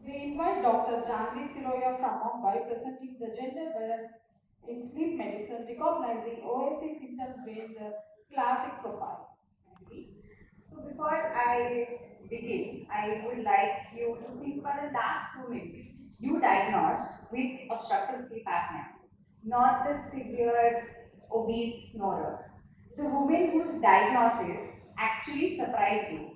We invite Dr. Janhvi Siroya from Mumbai presenting the gender bias in sleep medicine, recognizing OSA symptoms being the classic profile. So before I begin, I would like you to think about the last 2 minutes you diagnosed with obstructive sleep apnea, not the severe obese snorer. The woman whose diagnosis actually surprised you.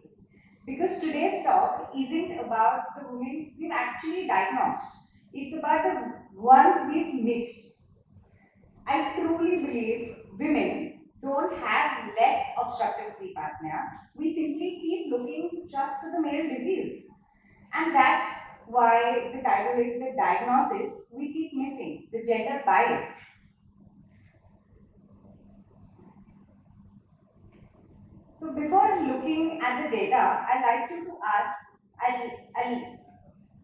Because today's talk isn't about the women we've actually diagnosed. It's about the ones we've missed. I truly believe women don't have less obstructive sleep apnea. We simply keep looking just for the male disease. And that's why the title is the diagnosis we keep missing, the gender bias. So before looking at the data, I'll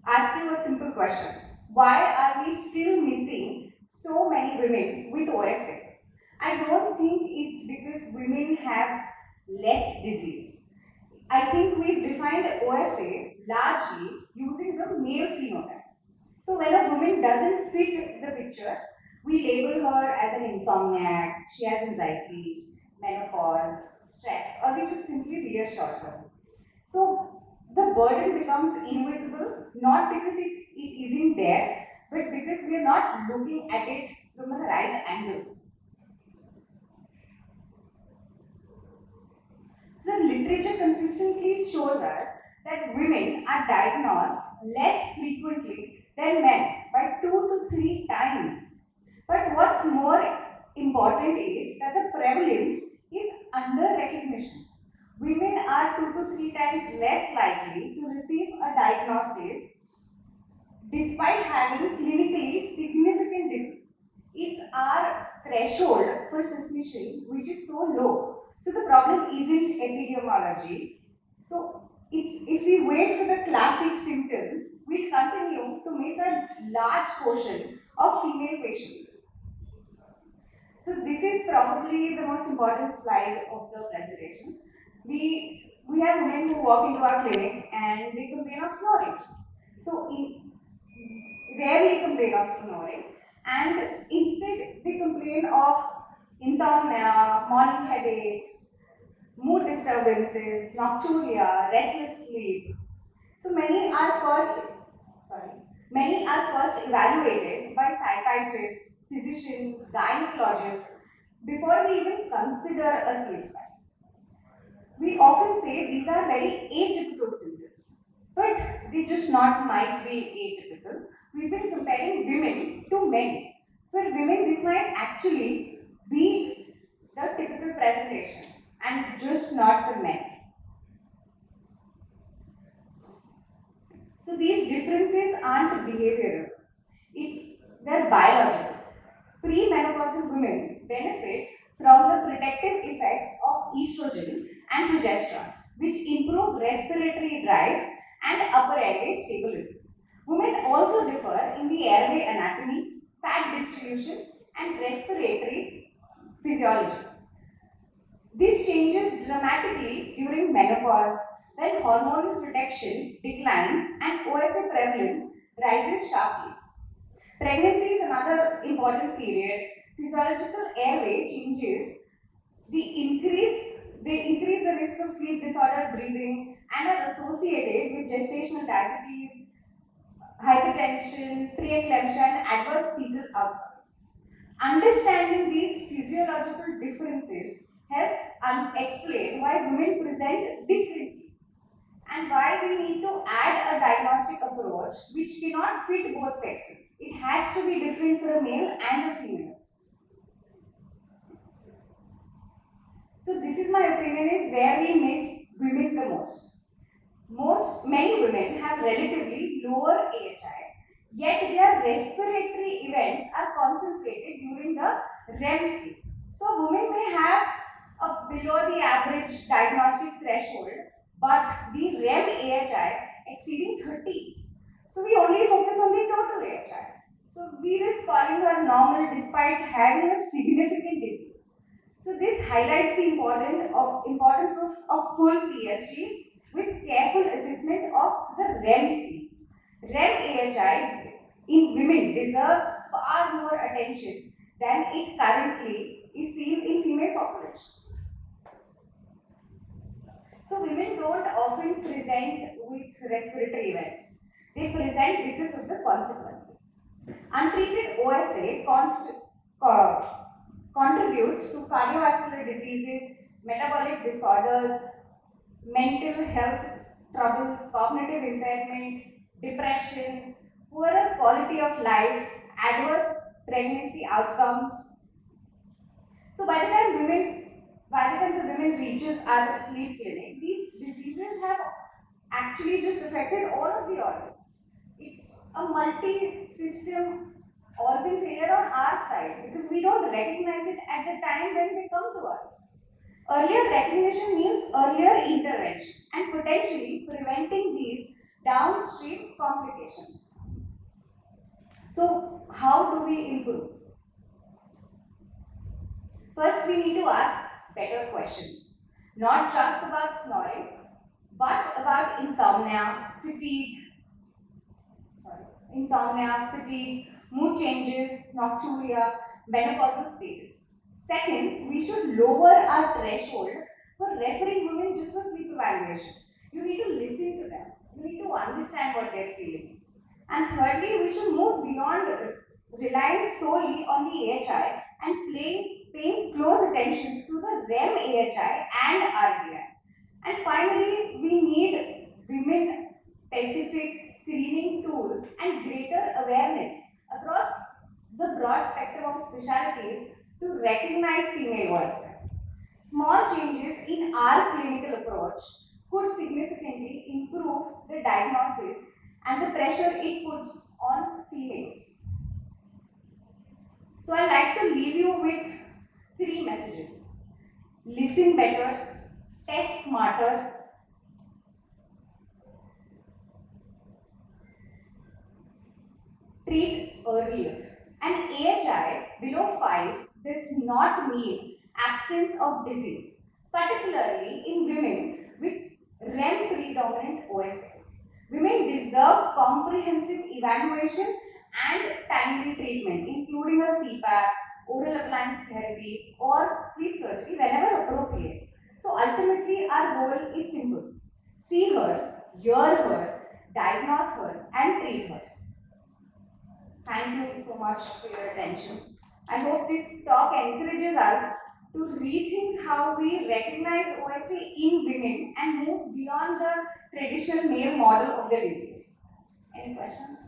ask you a simple question. Why are we still missing so many women with OSA? I don't think it's because women have less disease. I think we've defined OSA largely using the male phenotype. So when a woman doesn't fit the picture, we label her as an insomniac, she has anxiety, menopause, stress, or we just simply reassure her. So the burden becomes invisible, not because it isn't there, but because we are not looking at it from the right angle. So literature consistently shows us that women are diagnosed less frequently than men by 2 to 3 times. But what's more important is that the prevalence is under recognition. Women are 2 to 3 times less likely to receive a diagnosis despite having clinically significant disease. It's our threshold for suspicion which is so low. So the problem isn't epidemiology. So if we wait for the classic symptoms, we continue to miss a large portion of female patients. So this is probably the most important slide of the presentation. We have women who walk into our clinic and they complain of snoring. So rarely complain of snoring, and instead they complain of insomnia, morning headaches, mood disturbances, nocturia, restless sleep. So sorry, many are first evaluated by psychiatrists, physicians, gynecologists before we even consider a sleep study. We often say these are very atypical symptoms, but they just not might be atypical. We've been comparing women to men. For women, this might actually be the typical presentation and just not for men. So these differences aren't behavioral, they're biological. Premenopausal women benefit from the protective effects of estrogen and progesterone, which improve respiratory drive and upper airway stability. Women also differ in the airway anatomy, fat distribution, and respiratory physiology. This changes dramatically during menopause when hormonal protection declines and OSA prevalence rises sharply. Pregnancy is another important period. Physiological airway changes they increase the risk of sleep disordered breathing and are associated with gestational diabetes, hypertension, preeclampsia, and adverse fetal outcomes. Understanding these physiological differences helps explain why women present differently and why we need to add a diagnostic approach which cannot fit both sexes. It has to be different for a male and a female. So this is my opinion is where we miss women the most. Many women have relatively lower AHI, yet their respiratory events are concentrated during the REM sleep. So women may have a below the average diagnostic threshold, but the REM AHI exceeding 30. So we only focus on the total AHI. So we risk calling her normal despite having a significant disease. So this highlights the importance of full PSG with careful assessment of the REM sleep. REM AHI in women deserves far more attention than it currently is seen in female population. So women don't often present with respiratory events. They present because of the consequences. Untreated OSA contributes to cardiovascular diseases, metabolic disorders, mental health troubles, cognitive impairment, depression, poorer quality of life, adverse pregnancy outcomes. So by the time the women reaches our sleep clinic, these diseases have actually just affected all of the organs. It's a multi-system organ failure on our side because we don't recognize it at the time when they come to us. Earlier recognition means earlier intervention and potentially preventing these downstream complications. So, how do we improve? First, we need to ask better questions, not just about snoring, but about insomnia, fatigue, mood changes, nocturia, menopausal status. Second, we should lower our threshold for referring women just for sleep evaluation. You need to listen to them. You need to understand what they're feeling. And thirdly, we should move beyond relying solely on the AHI and paying close attention to the REM AHI and RDI. And finally, we need women specific screening tools and greater awareness across the broad spectrum of specialties to recognize female voice. Small changes in our clinical approach could significantly improve the diagnosis and the pressure it puts on females. So, I'd like to leave you with three messages: listen better, test smarter, treat earlier. And AHI below 5 does not mean absence of disease, particularly in women with REM predominant OSA. Women deserve comprehensive evaluation and timely treatment, including a CPAP, oral appliance therapy, or sleep surgery whenever appropriate. So ultimately, our goal is simple: see her, hear her, diagnose her, and treat her. Thank you so much for your attention. I hope this talk encourages us to rethink how we recognize OSA in women and move beyond the traditional male model of the disease. Any questions?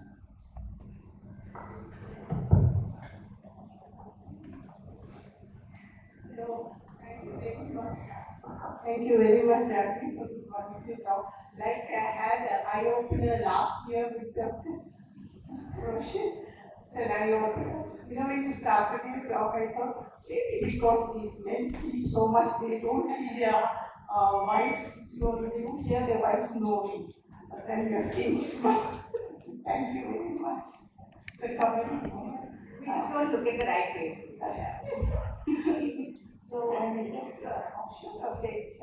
So, thank you very much. Thank you very much, Janhvi, for this wonderful talk. Like I had an eye opener last year with the Roshan. It's an eye opener. When you started your talk, I thought maybe because these men sleep so much, they don't see their wives. You hear their wives snoring. But then you have changed my. Thank you very much. So, We just don't look at the right places. So, I mean, just offshoot of it,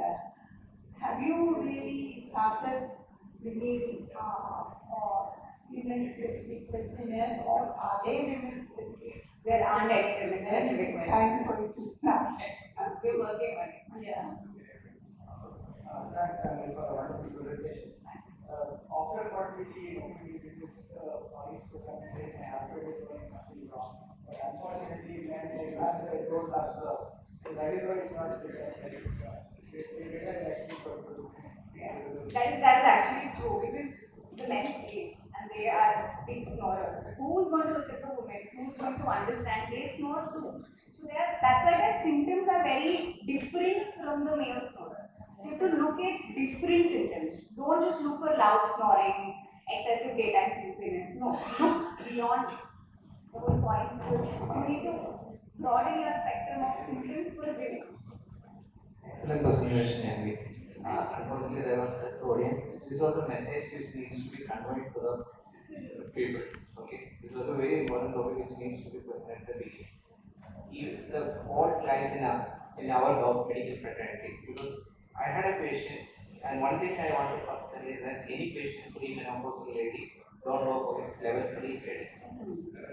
have you really started bringing women specific questionnaires, or are they women specific? There aren't any women specific It's questions. time for you to start. We're working on it. Yeah. Thanks, Janhvi, for a wonderful presentation. Often what we see in this points to come and say my husband is doing something wrong. But unfortunately, men like us don't observe. So that is why it's not better actually for Yeah. That is actually true because the men sleep and they are big snorers. Who's going to look at the women? Who's going to understand? They snore too. So that's why their symptoms are very different from the male snorer. So you have to look at different symptoms. Don't just look for loud snoring, excessive daytime sleepiness. No, look beyond it. The whole point was you need to broaden your spectrum of symptoms for women. Excellent presentation, Janhvi. Unfortunately, there was this audience. This was a message which needs to be conveyed to the people. Okay, this was a very important topic which needs to be presented. The fault lies in our dog medical fraternity, because I had a patient, and one thing I want to first tell is that any patient, could be a menopausal lady, don't go for this level 3 study.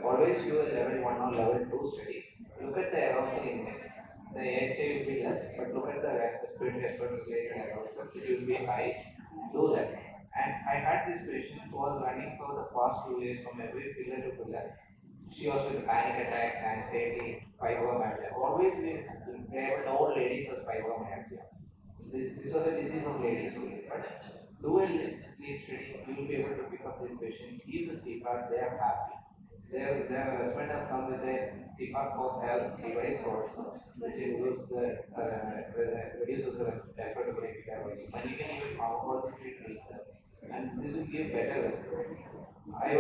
Always do a level 1 or level 2 study. Look at the arousal index. The AHA will be less, but look at the respiratory effort related arousal, it will be high. Do that. And I had this patient who was running for the past 2 years from every pillar to pillar. She was with panic attacks, anxiety, fibromyalgia. Always we labeled old ladies as fibromyalgia. This was a disease of ladies only. But do a sleep study, you will be able to pick up this patient, give the CPAP, they are happy. Their husband has come with a CPAP for health device also, which reduces the effort of breathing device. And you can even pharmacologically treat them. And this will give better results. It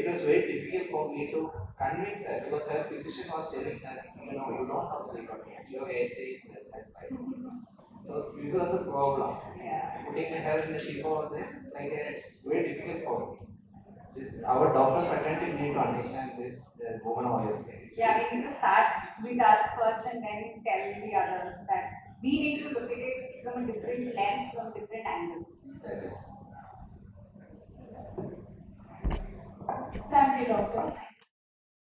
was very difficult for me to convince her because her physician was telling that, you don't have sleep apnea, your AHA is less than 5. So this was a problem. Yeah. Putting her in the sleep was like a very difficult for me. Our doctor fraternity need to understand this, the woman OSA. Yeah, we need to start with us first and then tell the others that we need to look at it from a different lens, from a different angle. Exactly.